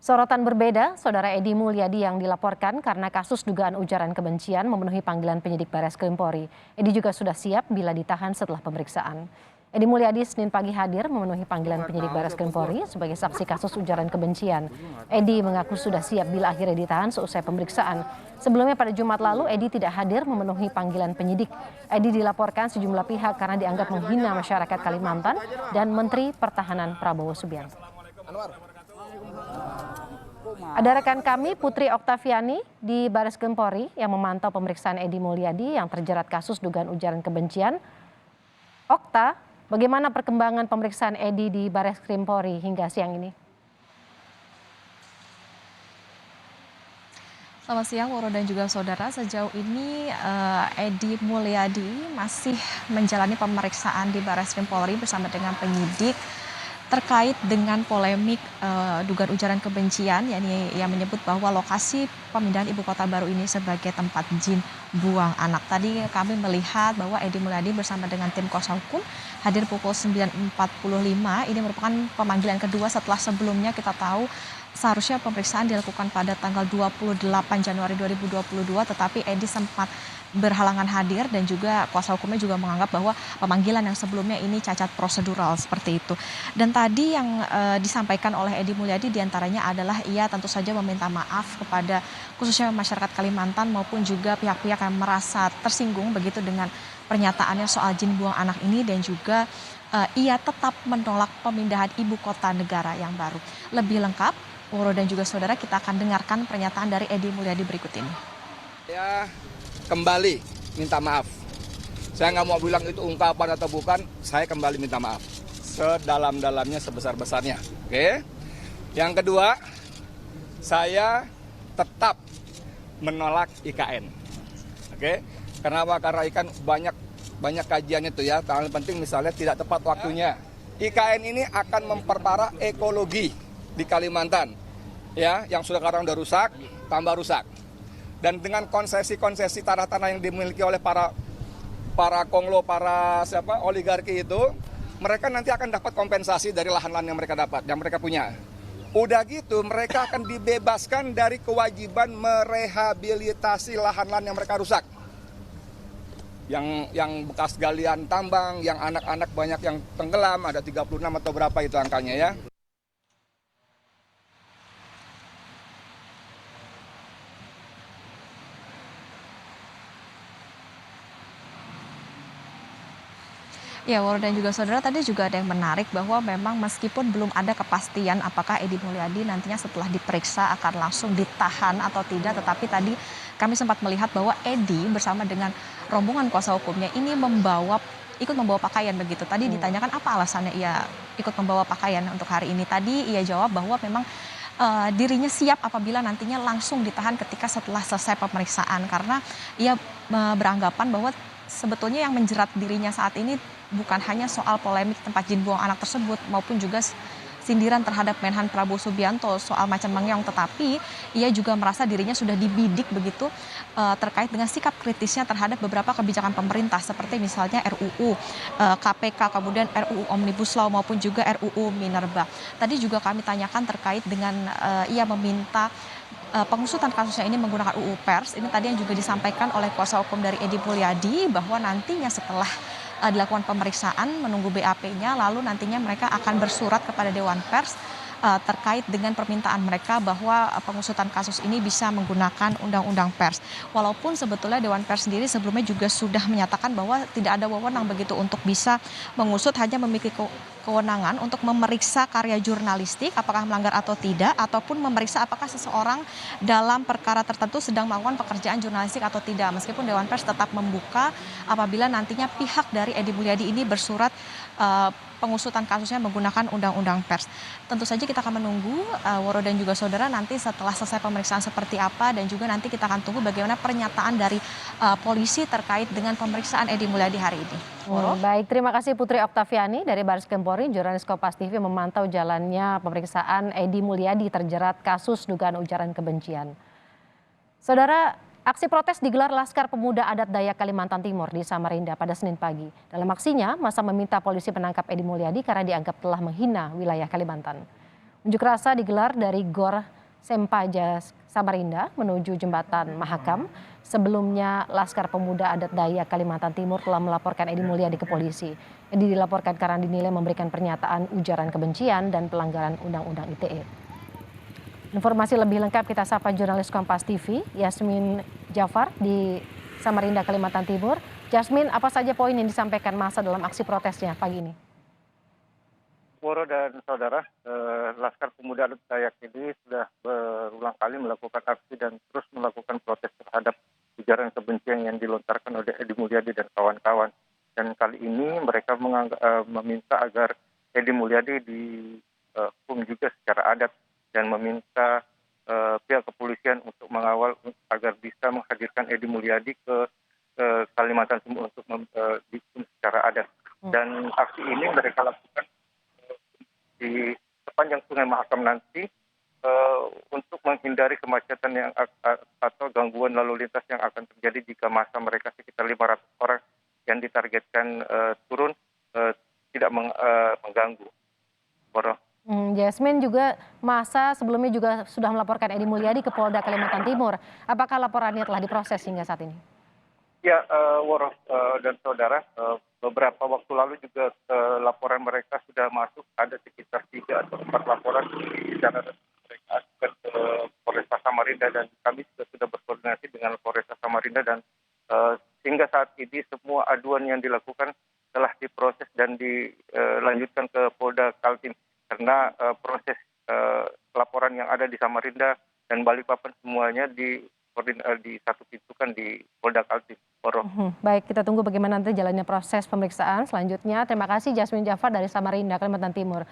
Sorotan berbeda, Saudara Edi Mulyadi yang dilaporkan karena kasus dugaan ujaran kebencian memenuhi panggilan penyidik Barreskrim Polri. Edi juga sudah siap bila ditahan setelah pemeriksaan. Edi Mulyadi Senin pagi hadir memenuhi panggilan penyidik Barreskrim Polri sebagai saksi kasus ujaran kebencian. Edi mengaku sudah siap bila akhirnya ditahan seusai pemeriksaan. Sebelumnya pada Jumat lalu, Edi tidak hadir memenuhi panggilan penyidik. Edi dilaporkan sejumlah pihak karena dianggap menghina masyarakat Kalimantan dan Menteri Pertahanan Prabowo Subianto. Ada rekan kami Putri Oktaviani di Barreskrim Polri yang memantau pemeriksaan Edi Mulyadi yang terjerat kasus dugaan ujaran kebencian. Okta, bagaimana perkembangan pemeriksaan Edi di Barreskrim Polri hingga siang ini? Selamat siang, Woro dan juga saudara. Sejauh ini Edi Mulyadi masih menjalani pemeriksaan di Barreskrim Polri bersama dengan penyidik terkait dengan polemik dugaan ujaran kebencian, yakni yang menyebut bahwa lokasi pemindahan ibu kota baru ini sebagai tempat jin buang anak. Tadi kami melihat bahwa Edi Mulyadi bersama dengan tim kuasa hukum hadir pukul 9.45. Ini merupakan pemanggilan kedua setelah sebelumnya kita tahu seharusnya pemeriksaan dilakukan pada tanggal 28 Januari 2022, tetapi Edi sempat berhalangan hadir dan juga kuasa hukumnya juga menganggap bahwa pemanggilan yang sebelumnya ini cacat prosedural seperti itu. Dan tadi yang disampaikan oleh Edi Mulyadi diantaranya adalah ia tentu saja meminta maaf kepada khususnya masyarakat Kalimantan maupun juga pihak-pihak yang merasa tersinggung begitu dengan pernyataannya soal jin buang anak ini, dan juga ia tetap menolak pemindahan ibu kota negara yang baru. Lebih lengkap, Woro dan juga saudara, kita akan dengarkan pernyataan dari Edi Mulyadi berikut ini. Saya kembali minta maaf. Saya nggak mau bilang itu ungkapan atau bukan, saya kembali minta maaf. Sedalam-dalamnya, sebesar-besarnya. Oke. Yang kedua, saya tetap menolak IKN. Oke. Kenapa? Karena IKN banyak kajiannya itu ya. Yang penting misalnya tidak tepat waktunya. IKN ini akan memperparah ekologi di Kalimantan, ya, yang sekarang udah rusak, tambah rusak. Dan dengan konsesi-konsesi tanah-tanah yang dimiliki oleh para konglo, oligarki itu, mereka nanti akan dapat kompensasi dari lahan-lahan yang mereka dapat, yang mereka punya. Udah gitu, mereka akan dibebaskan dari kewajiban merehabilitasi lahan-lahan yang mereka rusak. Yang bekas galian tambang, yang anak-anak banyak yang tenggelam, ada 36 atau berapa itu angkanya ya. Ya, Woro dan juga saudara, tadi juga ada yang menarik bahwa memang meskipun belum ada kepastian apakah Edi Mulyadi nantinya setelah diperiksa akan langsung ditahan atau tidak, tetapi tadi kami sempat melihat bahwa Edi bersama dengan rombongan kuasa hukumnya ini ikut membawa pakaian begitu. Tadi ditanyakan apa alasannya ia ikut membawa pakaian untuk hari ini. Tadi ia jawab bahwa memang dirinya siap apabila nantinya langsung ditahan ketika setelah selesai pemeriksaan, karena ia beranggapan bahwa sebetulnya yang menjerat dirinya saat ini bukan hanya soal polemik tempat jin buang anak tersebut maupun juga sindiran terhadap Menhan Prabowo Subianto soal macan mengeong, tetapi ia juga merasa dirinya sudah dibidik begitu terkait dengan sikap kritisnya terhadap beberapa kebijakan pemerintah seperti misalnya RUU KPK, kemudian RUU Omnibus Law maupun juga RUU Minerba. Tadi juga kami tanyakan terkait dengan ia meminta pengusutan kasusnya ini menggunakan UU Pers. Ini tadi yang juga disampaikan oleh kuasa hukum dari Edi Mulyadi bahwa nantinya setelah dilakukan pemeriksaan menunggu BAP-nya, lalu nantinya mereka akan bersurat kepada Dewan Pers terkait dengan permintaan mereka bahwa pengusutan kasus ini bisa menggunakan Undang-Undang Pers. Walaupun sebetulnya Dewan Pers sendiri sebelumnya juga sudah menyatakan bahwa tidak ada wewenang begitu untuk bisa mengusut, hanya memiliki kewenangan untuk memeriksa karya jurnalistik apakah melanggar atau tidak, ataupun memeriksa apakah seseorang dalam perkara tertentu sedang melakukan pekerjaan jurnalistik atau tidak. Meskipun Dewan Pers tetap membuka apabila nantinya pihak dari Edi Mulyadi ini bersurat pengusutan kasusnya menggunakan Undang-Undang Pers. Tentu saja kita akan menunggu, Woro dan juga saudara, nanti setelah selesai pemeriksaan seperti apa, dan juga nanti kita akan tunggu bagaimana pernyataan dari polisi terkait dengan pemeriksaan Edi Mulyadi hari ini. Baik, terima kasih Putri Oktaviani dari Barreskrim Polri, jurnalis Kompas TV memantau jalannya pemeriksaan Edi Mulyadi terjerat kasus dugaan ujaran kebencian. Saudara, aksi protes digelar Laskar Pemuda Adat Dayak Kalimantan Timur di Samarinda pada Senin pagi. Dalam aksinya, massa meminta polisi menangkap Edi Mulyadi karena dianggap telah menghina wilayah Kalimantan. Unjuk rasa digelar dari Gor Sempaja Samarinda menuju Jembatan Mahakam. Sebelumnya Laskar Pemuda Adat Dayak Kalimantan Timur telah melaporkan Edi Mulyadi ke polisi. Edi dilaporkan karena dinilai memberikan pernyataan ujaran kebencian dan pelanggaran Undang-Undang ITE. Informasi lebih lengkap kita sapa jurnalis Kompas TV, Yasmin Jafar di Samarinda, Kalimantan Timur. Jasmine, apa saja poin yang disampaikan massa dalam aksi protesnya pagi ini? Woro dan saudara, Laskar Pemuda Adat Dayak ini sudah berulang kali melakukan aksi dan terus melakukan protes terhadap ujaran kebencian yang dilontarkan oleh Edi Mulyadi dan kawan-kawan. Dan kali ini mereka meminta agar Edi Mulyadi dihukum juga secara adat dan meminta pihak kepolisian untuk mengawal agar bisa menghadirkan Edi Mulyadi ke Kalimantan Timur untuk dihukum secara adat. Dan aksi ini mereka lakukan di sepanjang Sungai Mahakam nanti untuk menghindari kemacetan yang atau gangguan lalu lintas yang akan terjadi jika massa mereka sekitar 500 orang yang ditargetkan turun tidak mengganggu. Jasmine, juga massa sebelumnya juga sudah melaporkan Edi Mulyadi ke Polda Kalimantan Timur. Apakah laporannya telah diproses hingga saat ini? Ya, Woro dan saudara, beberapa waktu lalu juga laporan mereka sudah masuk, ada sekitar 3 atau 4 laporan secara mereka ajukan ke Polresta Samarinda, dan kami juga sudah berkoordinasi dengan Polresta Samarinda, dan hingga saat ini semua aduan yang dilakukan telah diproses dan dilanjutkan ke Polda Kaltim, karena proses laporan yang ada di Samarinda dan Balikpapan semuanya disatu-pintukan di Polda Kaltim. Baik, kita tunggu bagaimana nanti jalannya proses pemeriksaan selanjutnya. Terima kasih Jasmine Jafar dari Samarinda, Kalimantan Timur.